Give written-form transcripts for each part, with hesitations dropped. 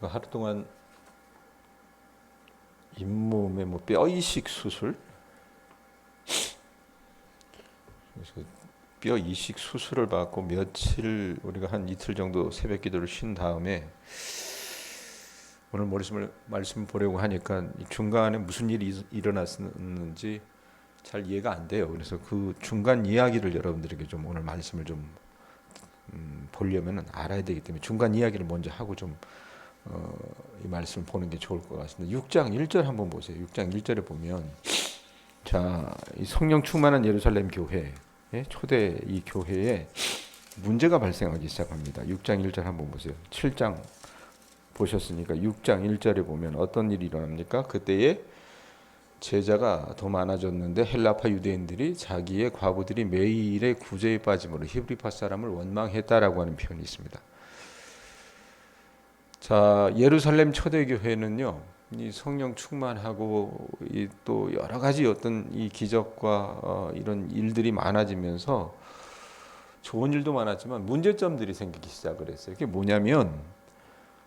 하루 동안 잇몸에 뼈 이식 수술, 그래서 뼈 이식 수술을 받고 며칠 우리가 한 이틀 정도 새벽 기도를 쉰 다음에 오늘 말씀을 보려고 하니까 중간에 무슨 일이 일어났는지 잘 이해가 안 돼요. 그래서 그 중간 이야기를 여러분들에게 좀 오늘 말씀을 좀 보려면 알아야 되기 때문에 중간 이야기를 먼저 하고 좀 이 말씀을 보는 게 좋을 것 같습니다. 6장 1절 한번 보세요. 6장 1절에 보면 자, 이 성령 충만한 예루살렘 교회, 초대 이 교회에 문제가 발생하기 시작합니다. 6장 1절 한번 보세요. 7장 보셨으니까 6장 1절에 보면 어떤 일이 일어납니까? 그때에 제자가 더 많아졌는데 헬라파 유대인들이 자기의 과부들이 매일의 구제에 빠짐으로 히브리파 사람을 원망했다라고 하는 표현이 있습니다. 자, 예루살렘 초대교회는요, 이 성령 충만하고 이 또 여러 가지 어떤 이 기적과 이런 일들이 많아지면서 좋은 일도 많았지만 문제점들이 생기기 시작을 했어요. 그게 뭐냐면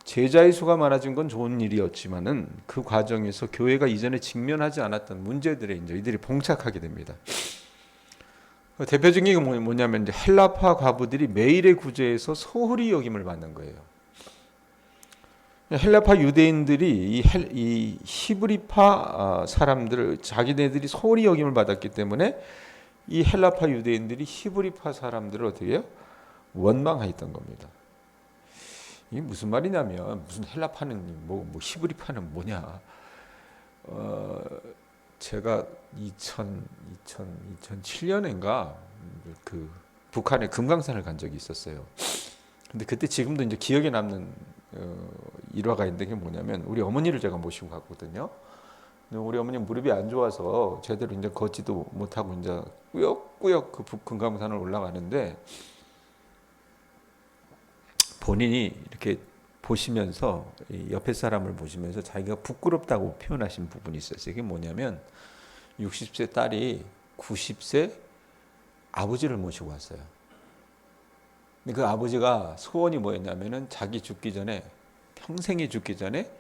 제자의 수가 많아진 건 좋은 일이었지만은 그 과정에서 교회가 이전에 직면하지 않았던 문제들에 이제 이들이 봉착하게 됩니다. 대표적인 게 뭐냐면 이제 헬라파 과부들이 매일의 구제에서 소홀히 여김을 받는 거예요. 헬라파 유대인들이 이 히브리파 사람들을 자기네들이 소홀히 여김을 받았기 때문에 이 헬라파 유대인들이 히브리파 사람들을 어떻게 해요? 원망했던 겁니다. 이게 무슨 말이냐면 무슨 헬라파는 뭐 히브리파는 뭐냐? 제가 2007년인가 그 북한의 금강산을 간 적이 있었어요. 근데 그때 지금도 이제 기억에 남는 일화가 있는데 그게 뭐냐면 우리 어머니를 제가 모시고 갔거든요. 근데 우리 어머니 무릎이 안 좋아서 제대로 이제 걷지도 못하고 이제 꾸역꾸역 그 금강산을 올라가는데 본인이 이렇게 보시면서 옆에 사람을 보시면서 자기가 부끄럽다고 표현하신 부분이 있었어요. 그게 뭐냐면 60세 딸이 90세 아버지를 모시고 왔어요. 근데 그 아버지가 소원이 뭐였냐면은 자기 죽기 전에 평생에 죽기 전에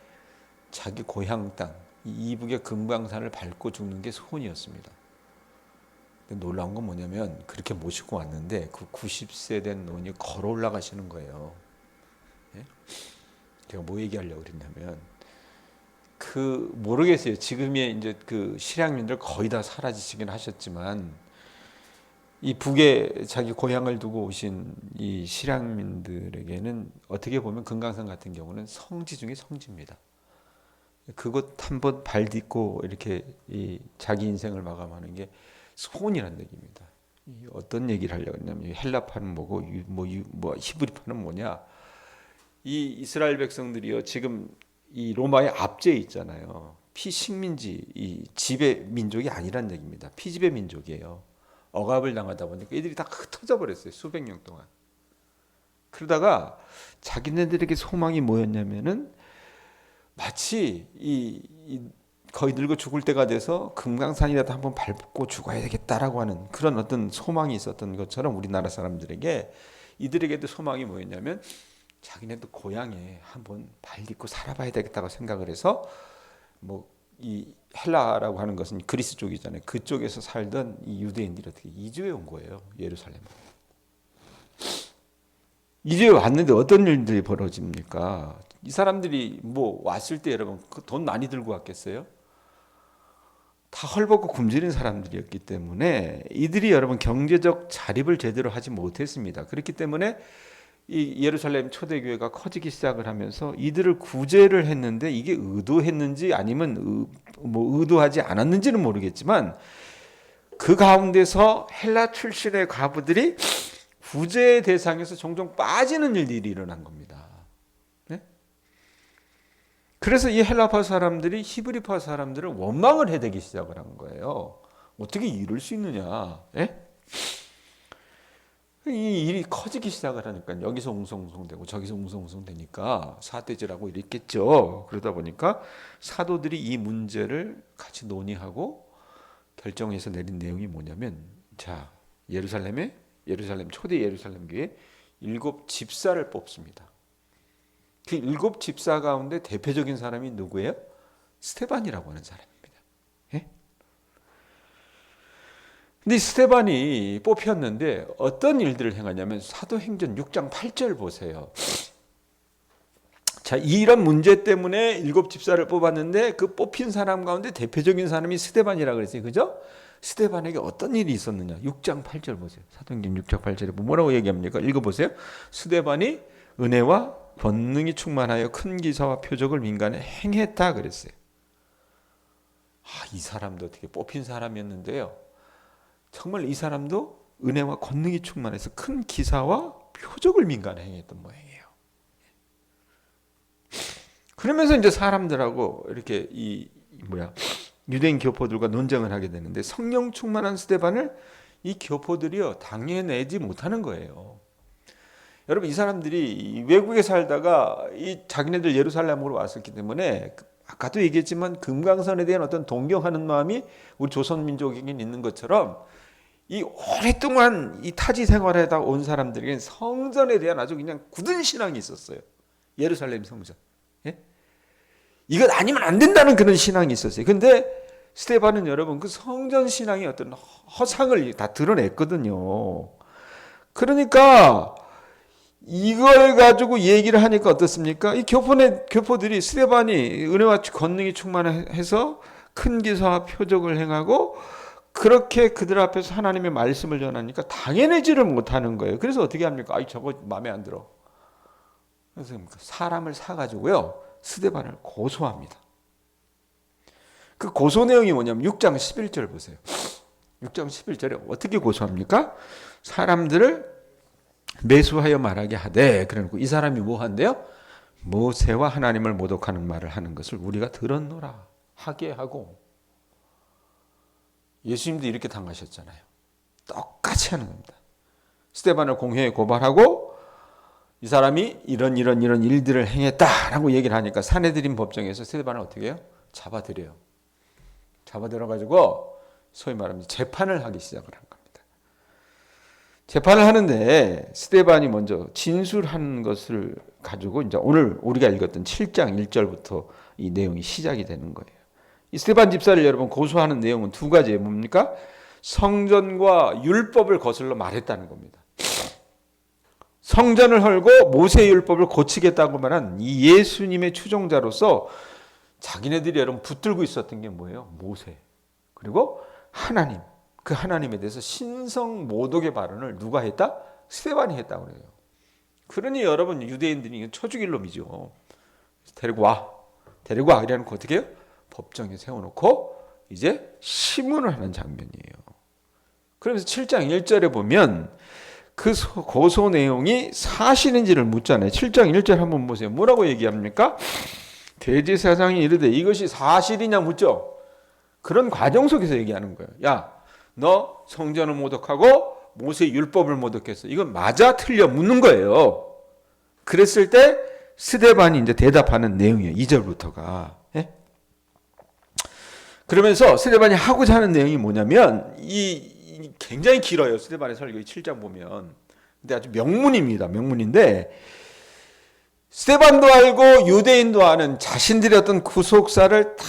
자기 고향 땅 이북의 금강산을 밟고 죽는 게 소원이었습니다. 근데 놀라운 건 뭐냐면 그렇게 모시고 왔는데 그 90세 된 노인이 걸어 올라가시는 거예요. 예? 제가 뭐 얘기하려고 그랬냐면 그 모르겠어요. 지금의 이제 그 실향민들 거의 다 사라지시긴 하셨지만 이 북에 자기 고향을 두고 오신 이 실향민들에게는 어떻게 보면 금강산 같은 경우는 성지 중에 성지입니다. 그곳 한번 발 딛고 이렇게 이 자기 인생을 마감하는 게 소원이라는 얘기입니다. 어떤 얘기를 하려고 했냐면 헬라파는 뭐고 뭐 히브리파는 뭐냐? 이 이스라엘 백성들이요 지금 이 로마의 압제에 있잖아요. 피식민지 이 지배 민족이 아니란 얘기입니다. 피지배 민족이에요. 억압을 당하다 보니까 이들이 다 흩어져 버렸어요. 수백 년 동안. 그러다가 자기네들에게 소망이 뭐였냐면은 마치 거의 늙어 죽을 때가 돼서 금강산이라도 한번 밟고 죽어야 되겠다라고 하는 그런 어떤 소망이 있었던 것처럼 우리나라 사람들에게 이들에게도 소망이 뭐였냐면 자기네도 고향에 한번 발 딛고 살아봐야 되겠다고 생각을 해서 이 헬라라고 하는 것은 그리스 쪽이잖아요. 그쪽에서 살던 이 유대인들이 어떻게 이주해 온 거예요. 예루살렘으로. 이주해 왔는데 어떤 일들이 벌어집니까? 이 사람들이 뭐 왔을 때 여러분 돈 많이 들고 왔겠어요? 다 헐벗고 굶주린 사람들이었기 때문에 이들이 여러분 경제적 자립을 제대로 하지 못했습니다. 그렇기 때문에 이 예루살렘 초대교회가 커지기 시작을 하면서 이들을 구제를 했는데 이게 의도했는지 아니면 의도하지 않았는지는 모르겠지만 그 가운데서 헬라 출신의 과부들이 구제의 대상에서 종종 빠지는 일들이 일어난 겁니다. 네? 그래서 이 헬라파 사람들이 히브리파 사람들을 원망을 해대기 시작을 한 거예요. 어떻게 이럴 수 있느냐? 네? 이 일이 커지기 시작을 하니까 여기서 웅성웅성되고 저기서 웅성웅성되니까 사대질하고 이랬겠죠. 그러다 보니까 사도들이 이 문제를 같이 논의하고 결정해서 내린 내용이 뭐냐면 자 예루살렘 초대 예루살렘 교회 7 집사를 뽑습니다. 그 7집사 가운데 대표적인 사람이 누구예요? 스데반이라고 하는 사람입니다. 예? 근데 스데반이 뽑혔는데 어떤 일들을 행하냐면 사도행전 6장 8절 보세요. 자, 이런 문제 때문에 7집사를 뽑았는데 그 뽑힌 사람 가운데 대표적인 사람이 스데반이라고 그랬어요. 그죠? 스데반에게 어떤 일이 있었느냐? 6장 8절 보세요. 사도행전 6장 8절에 뭐라고 얘기합니까? 읽어보세요. 스데반이 은혜와 권능이 충만하여 큰 기사와 표적을 민간에 행했다 그랬어요. 이 사람도 어떻게 뽑힌 사람이었는데요. 정말 이 사람도 은혜와 권능이 충만해서 큰 기사와 표적을 민간에 행했던 모양이에요. 그러면서 이제 사람들하고 이렇게 유대인 교포들과 논쟁을 하게 되는데 성령 충만한 스데반을 이 교포들이요 당해내지 못하는 거예요. 여러분, 이 사람들이 외국에 살다가 이 자기네들 예루살렘으로 왔었기 때문에 아까도 얘기했지만 금강산에 대한 어떤 동경하는 마음이 우리 조선 민족에겐 있는 것처럼 이 오랫동안 이 타지 생활에다 온 사람들에게는 성전에 대한 아주 그냥 굳은 신앙이 있었어요. 예루살렘 성전. 예? 이것 아니면 안 된다는 그런 신앙이 있었어요. 근데 스데반은 여러분 그 성전 신앙의 어떤 허상을 다 드러냈거든요. 그러니까 이걸 가지고 얘기를 하니까 어떻습니까? 이 교포들이 스데반이 은혜와 권능이 충만해서 큰 기사와 표적을 행하고 그렇게 그들 앞에서 하나님의 말씀을 전하니까 당해내지를 못하는 거예요. 그래서 어떻게 합니까? 저거 마음에 안 들어. 그래서 사람을 사가지고요 스데반을 고소합니다. 그 고소 내용이 뭐냐면 6장 11절 보세요. 6장 11절에 어떻게 고소합니까? 사람들을 매수하여 말하게 하되, 그러고 이 사람이 뭐 한대요? 모세와 하나님을 모독하는 말을 하는 것을 우리가 들었노라 하게 하고. 예수님도 이렇게 당하셨잖아요. 똑같이 하는 겁니다. 스데반을 공회에 고발하고 이 사람이 이런 일들을 행했다라고 얘기를 하니까 사내들인 법정에서 스데반을 어떻게 해요? 잡아들여요. 잡아들여가지고 소위 말하면 재판을 하기 시작을 한 겁니다. 재판을 하는데 스데반이 먼저 진술한 것을 가지고 이제 오늘 우리가 읽었던 7장 1절부터 이 내용이 시작이 되는 거예요. 이 스데반 집사를 여러분 고소하는 내용은 두 가지예요. 뭡니까? 성전과 율법을 거슬러 말했다는 겁니다. 성전을 헐고 모세의 율법을 고치겠다고 말한 이 예수님의 추종자로서 자기네들이 여러분 붙들고 있었던 게 뭐예요? 모세. 그리고 하나님. 그 하나님에 대해서 신성 모독의 발언을 누가 했다? 스데반이 했다고 그래요. 그러니 여러분 유대인들이 쳐죽일 놈이죠. 데리고 와. 이래놓고 어떻게 해요? 법정에 세워놓고 이제 심문을 하는 장면이에요. 그러면서 7장 1절에 보면 그 고소 내용이 사실인지를 묻잖아요. 7장 1절 한번 보세요. 뭐라고 얘기합니까? 대제사장이 이르되 이것이 사실이냐 묻죠. 그런 과정 속에서 얘기하는 거예요. 야, 너 성전을 모독하고 모세 율법을 모독했어. 이건 맞아 틀려 묻는 거예요. 그랬을 때 스데반이 이제 대답하는 내용이에요. 2절부터가. 예? 그러면서 스데반이 하고자 하는 내용이 뭐냐면 이 굉장히 길어요. 스데반의 설교 7장 보면. 근데 아주 명문입니다. 명문인데 스데반도 알고 유대인도 아는 자신들의 어떤 구속사를 다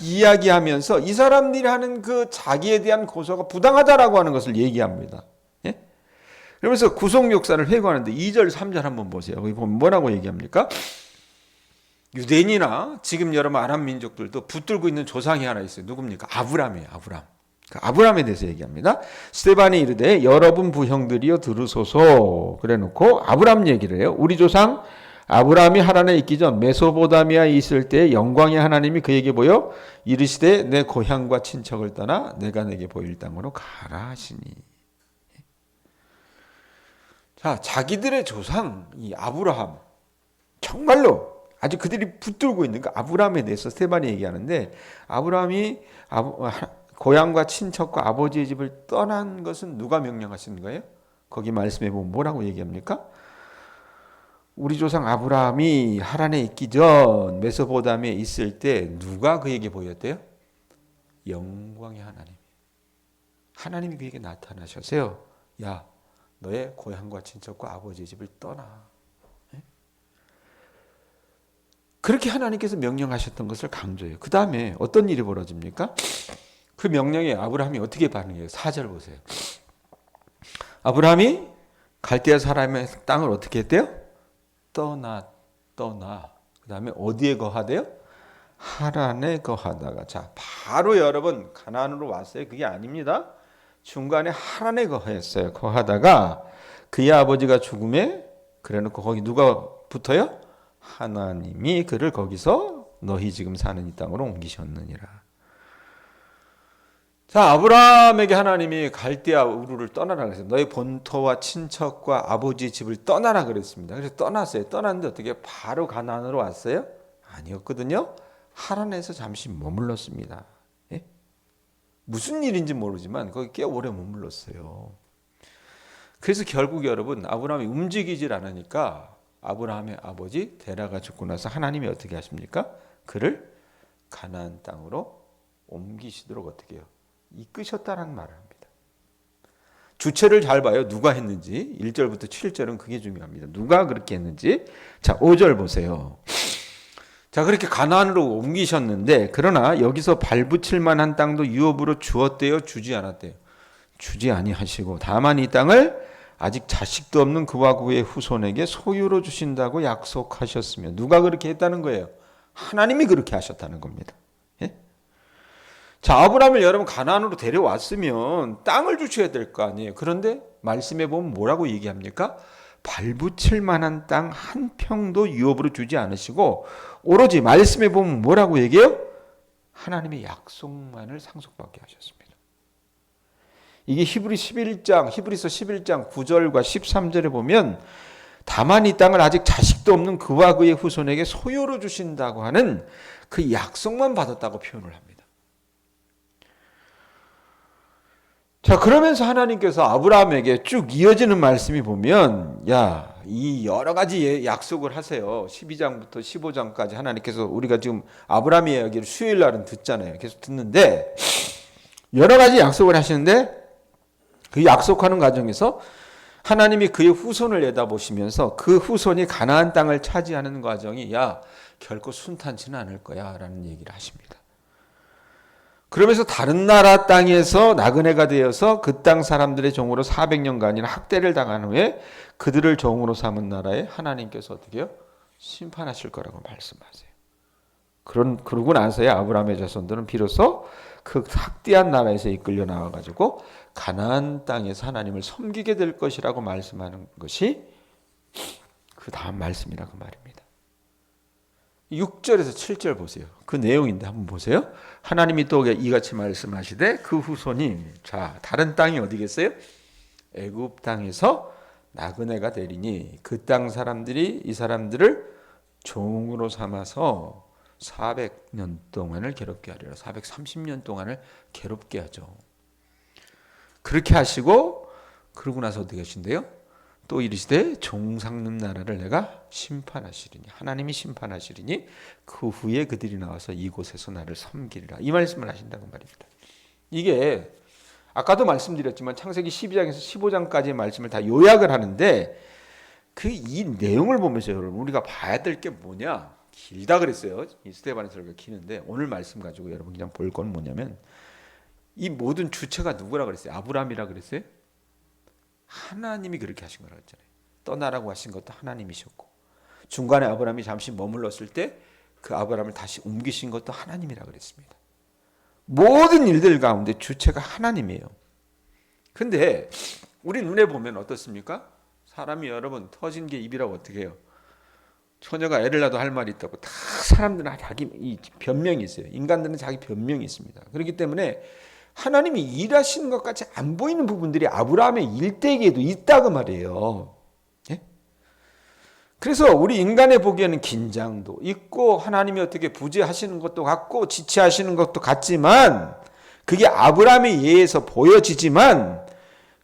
이야기하면서 이 사람들이 하는 그 자기에 대한 고소가 부당하다라고 하는 것을 얘기합니다. 예? 그러면서 구속 역사를 회고하는데 2절 3절 한번 보세요. 거기 보면 뭐라고 얘기합니까? 유대인이나 지금 여러분 아랍 민족들도 붙들고 있는 조상이 하나 있어요. 누굽니까? 아브람이에요. 아브람에 대해서 얘기합니다. 스데반이 이르되 여러분 부형들이여 들으소서 그래놓고 아브람 얘기를 해요. 우리 조상 아브라함이 하란에 있기 전 메소포타미아에 있을 때 영광의 하나님이 그에게 보여 이르시되 내 고향과 친척을 떠나 내가 내게 보일 땅으로 가라 하시니. 자, 자기들의 조상 이 아브라함 정말로 아주 그들이 붙들고 있는 그 아브라함에 대해서 스데반이 얘기하는데 아브라함이 고향과 친척과 아버지의 집을 떠난 것은 누가 명령하신 거예요? 거기 말씀해 보면 뭐라고 얘기합니까? 우리 조상 아브라함이 하란에 있기 전 메소포타미아에 있을 때 누가 그에게 보였대요? 영광의 하나님. 하나님이 그에게 나타나셔서요. 야, 너의 고향과 친척과 아버지의 집을 떠나. 그렇게 하나님께서 명령하셨던 것을 강조해요. 그 다음에 어떤 일이 벌어집니까? 그 명령에 아브라함이 어떻게 반응해요? 4절 보세요. 아브라함이 갈대아 사람의 땅을 어떻게 했대요? 떠나. 그 다음에 어디에 거하대요? 하란에 거하다가. 자, 바로 여러분 가나안으로 왔어요? 그게 아닙니다. 중간에 하란에 거했어요. 거하다가 그의 아버지가 죽음에 그래놓고 거기 누가 붙어요? 하나님이 그를 거기서 너희 지금 사는 이 땅으로 옮기셨느니라. 자, 아브라함에게 하나님이 갈대아 우르를 떠나라 그랬어요. 너희 본토와 친척과 아버지 집을 떠나라 그랬습니다. 그래서 떠났어요. 떠났는데 어떻게 바로 가나안으로 왔어요? 아니었거든요. 하란에서 잠시 머물렀습니다. 예? 무슨 일인지 모르지만 거기 꽤 오래 머물렀어요. 그래서 결국 여러분 아브라함이 움직이질 않으니까 아브라함의 아버지 데라가 죽고 나서 하나님이 어떻게 하십니까? 그를 가나안 땅으로 옮기시도록 어떻게 해요? 이끄셨다는 말을 합니다. 주체를 잘 봐요. 누가 했는지. 1절부터 7절은 그게 중요합니다. 누가 그렇게 했는지. 자, 5절 보세요. 자, 그렇게 가나안으로 옮기셨는데 그러나 여기서 발붙일 만한 땅도 유업으로 주었대요? 주지 않았대요? 주지 아니하시고 다만 이 땅을 아직 자식도 없는 그와 그의 후손에게 소유로 주신다고 약속하셨으며 누가 그렇게 했다는 거예요? 하나님이 그렇게 하셨다는 겁니다. 예? 자, 아브라함을 여러분 가나안으로 데려왔으면 땅을 주셔야 될 거 아니에요. 그런데 말씀해 보면 뭐라고 얘기합니까? 발붙일 만한 땅 한 평도 유업으로 주지 않으시고 오로지 말씀해 보면 뭐라고 얘기해요? 하나님의 약속만을 상속받게 하셨습니다. 이게 히브리서 11장 9절과 13절에 보면 다만 이 땅을 아직 자식도 없는 그와 그의 후손에게 소유로 주신다고 하는 그 약속만 받았다고 표현을 합니다. 자, 그러면서 하나님께서 아브라함에게 쭉 이어지는 말씀이 보면 이 여러 가지 약속을 하세요. 12장부터 15장까지 하나님께서 우리가 지금 아브라함의 이야기를 수요일 날은 듣잖아요. 계속 듣는데 여러 가지 약속을 하시는데 그 약속하는 과정에서 하나님이 그의 후손을 내다보시면서 그 후손이 가나안 땅을 차지하는 과정이 결코 순탄치는 않을 거야 라는 얘기를 하십니다. 그러면서 다른 나라 땅에서 나그네가 되어서 그 땅 사람들의 종으로 400년간이나 학대를 당한 후에 그들을 종으로 삼은 나라에 하나님께서 어떻게 해요? 심판하실 거라고 말씀하세요. 그러고 나서야 아브라함의 자손들은 비로소 그 학대한 나라에서 이끌려 나와가지고 가나안 땅에서 하나님을 섬기게 될 것이라고 말씀하는 것이 그 다음 말씀이라고 말입니다. 6절에서 7절 보세요. 그 내용인데 한번 보세요. 하나님이 또 이같이 말씀하시되 그 후손이 다른 땅이 어디겠어요? 애굽 땅에서 나그네가 되리니 그 땅 사람들이 이 사람들을 종으로 삼아서 400년 동안을 괴롭게 하리라. 430년 동안을 괴롭게 하죠. 그렇게 하시고 그러고 나서 어떻게 하신대요? 또 이르시되 종상는 나라를 내가 심판하시리니 하나님이 심판하시리니 그 후에 그들이 나와서 이곳에서 나를 섬기리라. 이 말씀을 하신다고 말입니다. 이게 아까도 말씀드렸지만 창세기 12장에서 15장까지의 말씀을 다 요약을 하는데 이 내용을 보면서 여러분 우리가 봐야 될 게 뭐냐? 길다 그랬어요. 이 스테반의 설교가 기는데 오늘 말씀 가지고 여러분 그냥 볼 건 뭐냐면 이 모든 주체가 누구라 그랬어요? 아브라함이라 그랬어요? 하나님이 그렇게 하신 거라고 했잖아요. 떠나라고 하신 것도 하나님이셨고 중간에 아브라함이 잠시 머물렀을 때 그 아브라함을 다시 옮기신 것도 하나님이라 그랬습니다. 모든 일들 가운데 주체가 하나님이에요. 근데 우리 눈에 보면 어떻습니까? 사람이 여러분 터진 게 입이라고 어떻게 해요? 처녀가 애를 낳아도 할 말이 있다고 다 사람들은 자기 변명이 있어요. 인간들은 자기 변명이 있습니다. 그렇기 때문에 하나님이 일하시는 것 같이 안 보이는 부분들이 아브라함의 일대기에도 있다고 말이에요. 예? 그래서 우리 인간의 보기에는 긴장도 있고 하나님이 어떻게 부재하시는 것도 같고 지체하시는 것도 같지만 그게 아브라함에 의해서 보여지지만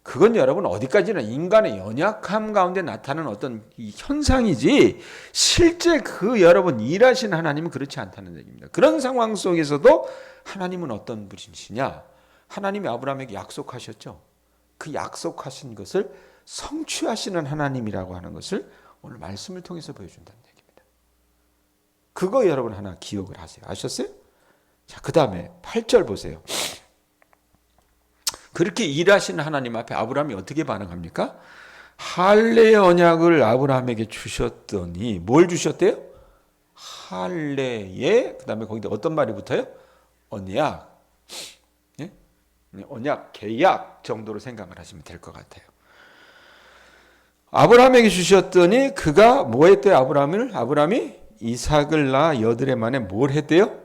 그건 여러분 어디까지나 인간의 연약함 가운데 나타나는 어떤 현상이지 실제 그 여러분 일하시는 하나님은 그렇지 않다는 얘기입니다. 그런 상황 속에서도 하나님은 어떤 분이시냐? 하나님이 아브라함에게 약속하셨죠. 그 약속하신 것을 성취하시는 하나님이라고 하는 것을 오늘 말씀을 통해서 보여준다는 얘기입니다. 그거 여러분 하나 기억을 하세요. 아셨어요? 자, 그 다음에 8절 보세요. 그렇게 일하시는 하나님 앞에 아브라함이 어떻게 반응합니까? 할례의 언약을 아브라함에게 주셨더니 뭘 주셨대요? 할례의 그 다음에 거기다 어떤 말이 붙어요? 언약. 예? 언약, 계약 정도로 생각을 하시면 될 것 같아요. 아브라함에게 주셨더니 그가 뭐 했대요? 아브라함이 이삭을 낳아 여드레 만에 뭘 했대요?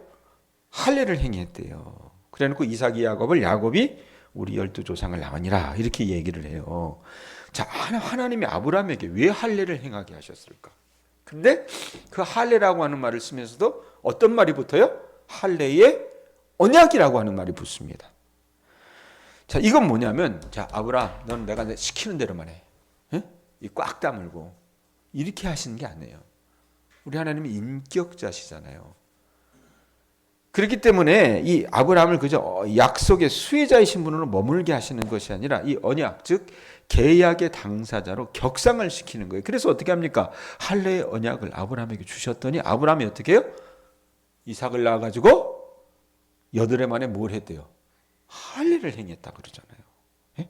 할례를 행했대요. 그래놓고 이삭이 야곱이 우리 12조상을 낳으니라 이렇게 얘기를 해요. 자, 하나님이 아브라함에게 왜 할례를 행하게 하셨을까? 근데 그 할례라고 하는 말을 쓰면서도 어떤 말이 붙어요? 할례의 언약이라고 하는 말이 붙습니다. 자, 이건 뭐냐면, 자, 아브라함, 넌 내가 시키는 대로만 해. 이 꽉 다물고 이렇게 하시는 게 아니에요. 우리 하나님이 인격자시잖아요. 그렇기 때문에 이 아브라함을 그저 약속의 수혜자이신 분으로 머물게 하시는 것이 아니라 이 언약, 즉 계약의 당사자로 격상을 시키는 거예요. 그래서 어떻게 합니까? 할례의 언약을 아브라함에게 주셨더니 아브라함이 어떻게 해요? 이삭을 낳아가지고 여드레 만에 뭘 했대요? 할례를 행했다 그러잖아요. 예?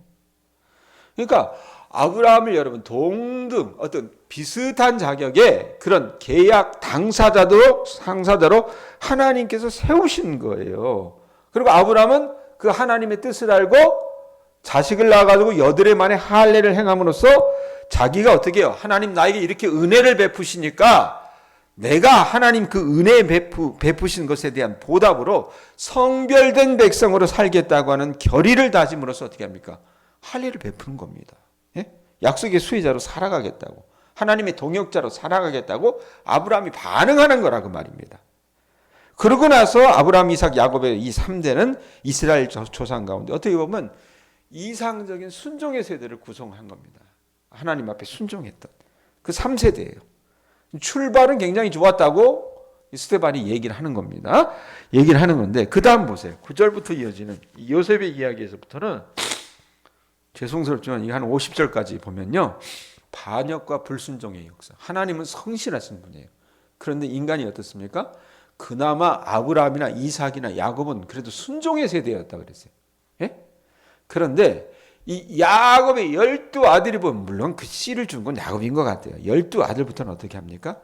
그러니까 아브라함을 여러분 동등 어떤 비슷한 자격의 그런 계약 당사자로 하나님께서 세우신 거예요. 그리고 아브라함은 그 하나님의 뜻을 알고 자식을 낳아가지고 여드레 만에 할례를 행함으로써 자기가 어떻게 해요? 하나님 나에게 이렇게 은혜를 베푸시니까 내가 하나님 그 은혜 베푸신 것에 대한 보답으로 성별된 백성으로 살겠다고 하는 결의를 다짐으로써 어떻게 합니까? 할례를 베푸는 겁니다. 예? 약속의 수혜자로 살아가겠다고, 하나님의 동역자로 살아가겠다고 아브라함이 반응하는 거라고 말입니다. 그러고 나서 아브라함, 이삭, 야곱의 이 3대는 이스라엘 조상 가운데 어떻게 보면 이상적인 순종의 세대를 구성한 겁니다. 하나님 앞에 순종했던 그 3세대예요. 출발은 굉장히 좋았다고 스데반이 얘기를 하는 겁니다. 얘기를 하는 건데 그 다음 보세요. 9절부터 이어지는 요셉의 이야기에서부터는 죄송스럽지만 이 한 50절까지 보면요. 반역과 불순종의 역사. 하나님은 성실하신 분이에요. 그런데 인간이 어떻습니까? 그나마 아브라함이나 이삭이나 야곱은 그래도 순종의 세대였다 그랬어요. 예? 그런데 이 야곱의 12아들이 보면 물론 그 씨를 준 건 야곱인 것 같아요. 12아들부터는 어떻게 합니까?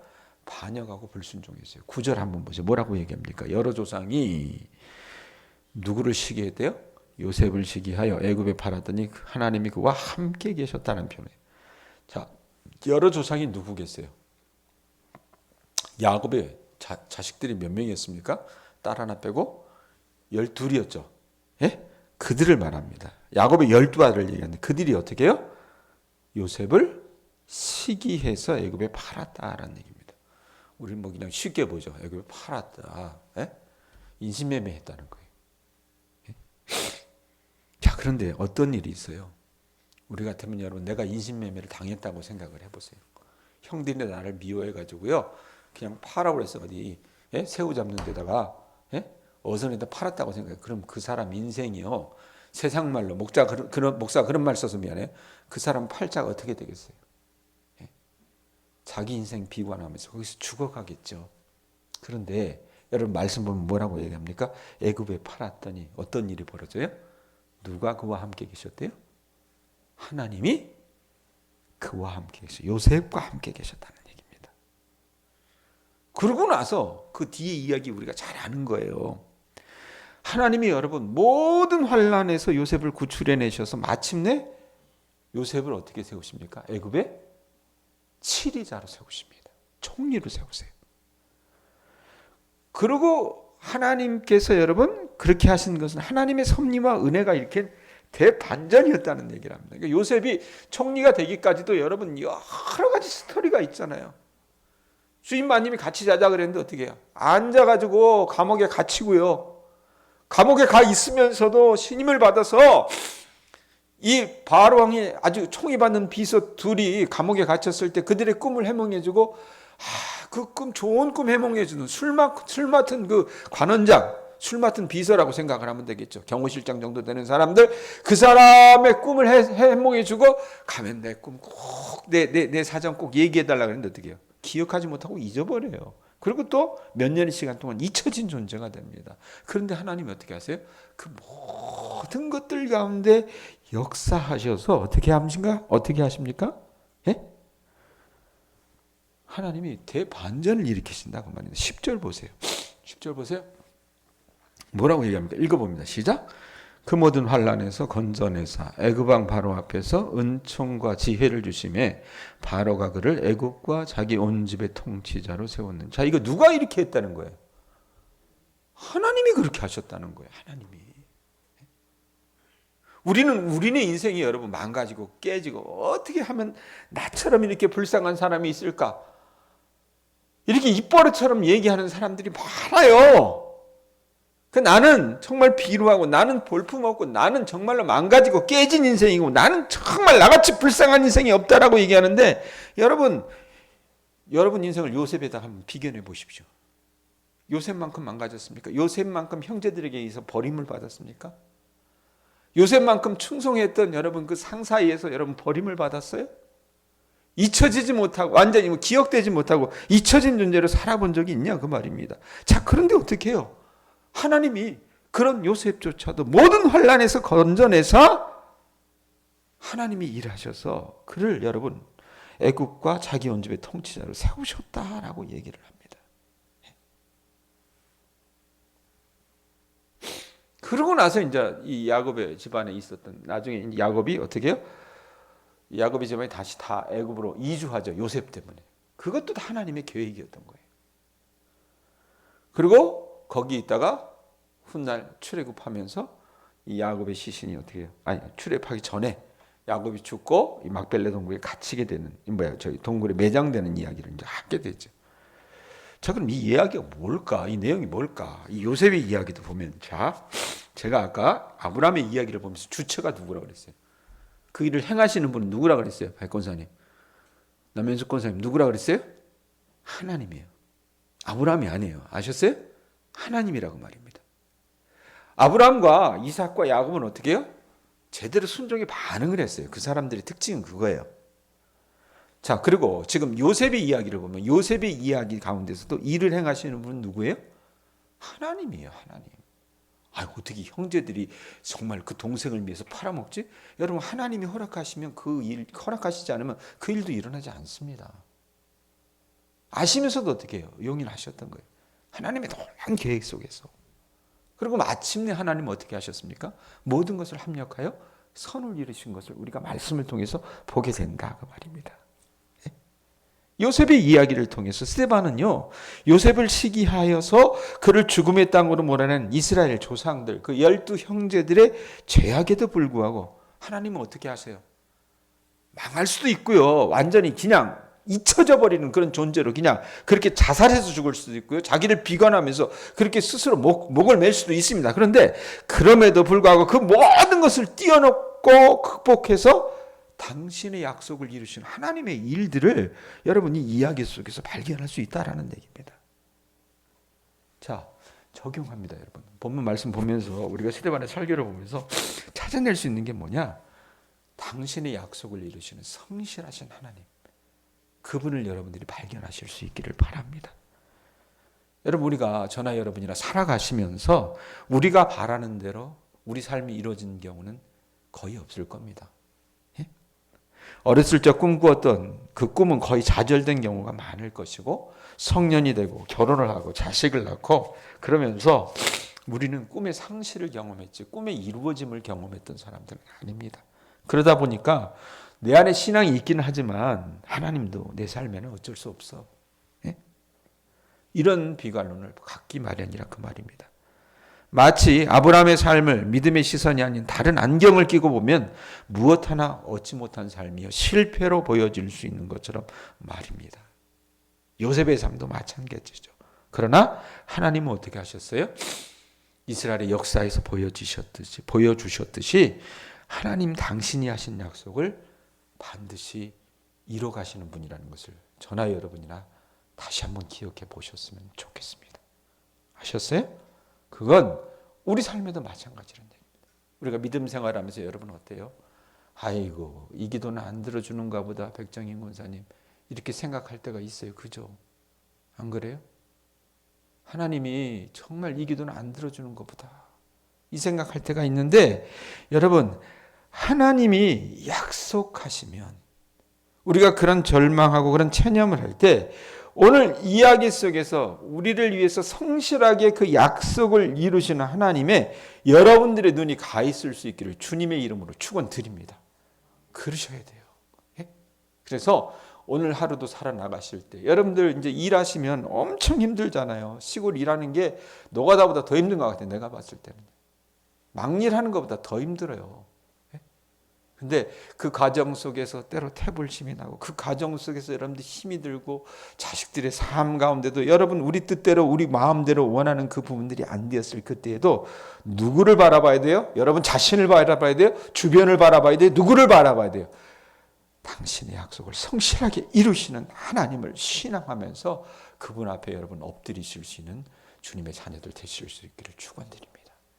반역하고 불순종했어요. 9절 한번 보세요. 뭐라고 얘기합니까? 여러 조상이 누구를 시기했대요? 요셉을 시기하여 애굽에 팔았더니 하나님이 그와 함께 계셨다는 표현이에요. 자, 여러 조상이 누구겠어요? 야곱의 자식들이 몇 명이었습니까? 딸 하나 빼고 12이었죠. 예? 그들을 말합니다. 야곱의 12아들을 얘기하는데 그들이 어떻게 해요? 요셉을 시기해서 애굽에 팔았다라는 얘기입니다. 우리는 뭐 그냥 쉽게 보죠. 애굽에 팔았다. 예? 인신매매했다는 거예요. 예? 자, 그런데 어떤 일이 있어요? 우리 같으면 여러분 내가 인신매매를 당했다고 생각을 해보세요. 형들이 나를 미워해가지고요. 그냥 팔아고 그랬어. 어디 새우 잡는 데다가 어선에다 팔았다고 생각해요. 그럼 그 사람 인생이요. 세상 말로 목사가 그런 말 써서 미안해요. 그 사람 팔자가 어떻게 되겠어요? 자기 인생 비관하면서 거기서 죽어가겠죠. 그런데 여러분 말씀 보면 뭐라고 얘기합니까? 애굽에 팔았더니 어떤 일이 벌어져요? 누가 그와 함께 계셨대요? 하나님이 그와 함께 계셔. 요셉과 함께 계셨다는 얘기입니다. 그러고 나서 그 뒤에 이야기 우리가 잘 아는 거예요. 하나님이 여러분 모든 환난에서 요셉을 구출해내셔서 마침내 요셉을 어떻게 세우십니까? 애굽의 치리자로 세우십니다. 총리로 세우세요. 그리고 하나님께서 여러분 그렇게 하신 것은 하나님의 섭리와 은혜가 이렇게 대반전이었다는 얘기를 합니다. 그러니까 요셉이 총리가 되기까지도 여러분 여러 가지 스토리가 있잖아요. 주인마님이 같이 자자 그랬는데 어떻게 해요? 앉아가지고 감옥에 갇히고요. 감옥에 가 있으면서도 신임을 받아서 이 바로 왕이 아주 총애받는 비서 둘이 감옥에 갇혔을 때 그들의 꿈을 해몽해주고 그 꿈 좋은 꿈 해몽해주는 술 맡은 그 관원장, 술 맡은 비서라고 생각을 하면 되겠죠. 경호실장 정도 되는 사람들 그 사람의 꿈을 해몽해주고 가면 내 꿈 꼭 내 사정 꼭 얘기해달라고 했는데 어떻게 해요? 기억하지 못하고 잊어버려요. 그리고 또 몇 년의 시간 동안 잊혀진 존재가 됩니다. 그런데 하나님이 어떻게 하세요? 그 모든 것들 가운데 역사하셔서 어떻게 하십니까? 예? 하나님이 대반전을 일으키신다고 말입니다. 10절 보세요. 10절 보세요. 뭐라고 얘기합니까? 읽어봅니다. 시작. 그 모든 환난에서 건져내사 애굽 왕 바로 앞에서 은총과 지혜를 주심에 바로가 그를 애굽과 자기 온 집의 통치자로 세웠는. 자, 이거 누가 이렇게 했다는 거예요? 하나님이 그렇게 하셨다는 거예요. 하나님이. 우리의 인생이 여러분 망가지고 깨지고 어떻게 하면 나처럼 이렇게 불쌍한 사람이 있을까? 이렇게 입버릇처럼 얘기하는 사람들이 많아요. 나는 정말 비루하고 나는 볼품없고 나는 정말로 망가지고 깨진 인생이고 나는 정말 나같이 불쌍한 인생이 없다라고 얘기하는데 여러분 인생을 요셉에다 한번 비교해 보십시오. 요셉만큼 망가졌습니까? 요셉만큼 형제들에게 의해서 버림을 받았습니까? 요셉만큼 충성했던 여러분 그 상사에 의해서 여러분 버림을 받았어요? 잊혀지지 못하고 완전히 기억되지 못하고 잊혀진 존재로 살아본 적이 있냐 그 말입니다. 자, 그런데 어떻게 해요? 하나님이 그런 요셉조차도 모든 환난에서 건져내서 하나님이 일하셔서 그를 여러분 애굽과 자기 온 집의 통치자로 세우셨다라고 얘기를 합니다. 그러고 나서 이제 이 야곱의 집안에 있었던 나중에 야곱이 어떻게 해요? 야곱의 집안이 다시 다 애굽으로 이주하죠. 요셉 때문에. 그것도 다 하나님의 계획이었던 거예요. 그리고 거기 있다가 훗날 출애굽하면서 이 야곱의 시신이 어떻게 해요? 출애굽하기 전에 야곱이 죽고 이 막벨레 동굴에 갇히게 되는 저희 동굴에 매장되는 이야기를 이제 하게 되죠. 자, 그럼 이 이야기가 뭘까? 이 내용이 뭘까? 이 요셉의 이야기도 보면 제가 아까 아브라함의 이야기를 보면서 주체가 누구라고 그랬어요? 그 일을 행하시는 분은 누구라고 그랬어요? 박권사님, 남현숙 권사님 누구라고 그랬어요? 하나님이에요. 아브라함이 아니에요. 아셨어요? 하나님이라고 말입니다. 아브라함과 이삭과 야곱은 어떻게 해요? 제대로 순종에 반응을 했어요. 그 사람들의 특징은 그거예요. 자, 그리고 지금 요셉의 이야기를 보면 요셉의 이야기 가운데서도 일을 행하시는 분은 누구예요? 하나님이에요. 하나님. 어떻게 형제들이 정말 그 동생을 위해서 팔아먹지? 여러분, 하나님이 허락하시면 그 일, 허락하시지 않으면 그 일도 일어나지 않습니다. 아시면서도 어떻게 해요? 용인하셨던 거예요. 하나님의 놀라운 계획 속에서. 그리고 마침내 하나님은 어떻게 하셨습니까? 모든 것을 합력하여 선을 이루신 것을 우리가 말씀을 통해서 보게 된다 그 말입니다. 요셉의 이야기를 통해서 스데반은요, 요셉을 시기하여서 그를 죽음의 땅으로 몰아낸 이스라엘 조상들, 그 12형제들의 죄악에도 불구하고 하나님은 어떻게 하세요? 망할 수도 있고요. 완전히 그냥 잊혀져 버리는 그런 존재로 그냥 그렇게 자살해서 죽을 수도 있고요. 자기를 비관하면서 그렇게 스스로 목을 맬 수도 있습니다. 그런데 그럼에도 불구하고 그 모든 것을 뛰어넘고 극복해서 당신의 약속을 이루신 하나님의 일들을 여러분이 이야기 속에서 발견할 수 있다라는 얘기입니다. 자, 적용합니다, 여러분. 본문 말씀 보면서 우리가 스데반의 설교를 보면서 찾아낼 수 있는 게 뭐냐? 당신의 약속을 이루시는 성실하신 하나님. 그분을 여러분들이 발견하실 수 있기를 바랍니다. 여러분, 우리가 저나 여러분이나 살아가시면서 우리가 바라는 대로 우리 삶이 이루어진 경우는 거의 없을 겁니다. 어렸을 적 꿈꾸었던 그 꿈은 거의 좌절된 경우가 많을 것이고, 성년이 되고 결혼을 하고 자식을 낳고 그러면서 우리는 꿈의 상실을 경험했지 꿈의 이루어짐을 경험했던 사람들은 아닙니다. 그러다 보니까 내 안에 신앙이 있기는 하지만 하나님도 내 삶에는 어쩔 수 없어. 이런 비관론을 갖기 마련이라 그 말입니다. 마치 아브라함의 삶을 믿음의 시선이 아닌 다른 안경을 끼고 보면 무엇 하나 얻지 못한 삶이요 실패로 보여질 수 있는 것처럼 말입니다. 요셉의 삶도 마찬가지죠. 그러나 하나님은 어떻게 하셨어요? 이스라엘의 역사에서 보여주셨듯이 하나님 당신이 하신 약속을 반드시 이뤄 가시는 분이라는 것을 저나 여러분이나 다시 한번 기억해 보셨으면 좋겠습니다. 아셨어요? 그건 우리 삶에도 마찬가지라는 얘기입니다. 우리가 믿음 생활하면서 여러분 어때요? 아이고, 이 기도는 안 들어주는가 보다, 백정인 권사님, 이렇게 생각할 때가 있어요. 그죠? 안 그래요? 하나님이 정말 이 기도는 안 들어주는 것보다 이 생각할 때가 있는데, 여러분 하나님이 약속하시면 우리가 그런 절망하고 그런 체념을 할 때 오늘 이야기 속에서 우리를 위해서 성실하게 그 약속을 이루시는 하나님의 여러분들의 눈이 가 있을 수 있기를 주님의 이름으로 축원드립니다. 그러셔야 돼요. 예? 그래서 오늘 하루도 살아나가실 때 여러분들 이제 일하시면 엄청 힘들잖아요. 시골 일하는 게 노가다보다 더 힘든 것 같아요. 내가 봤을 때는 막일하는 것보다 더 힘들어요. 근데 그 과정 속에서 때로 태불심이 나고 그 과정 속에서 여러분들 힘이 들고 자식들의 삶 가운데도 여러분 우리 뜻대로 우리 마음대로 원하는 그 부분들이 안 되었을 그때에도 누구를 바라봐야 돼요? 여러분 자신을 바라봐야 돼요? 주변을 바라봐야 돼요? 누구를 바라봐야 돼요? 당신의 약속을 성실하게 이루시는 하나님을 신앙하면서 그분 앞에 여러분 엎드리실 수 있는 주님의 자녀들 되실 수 있기를 축원드립니다.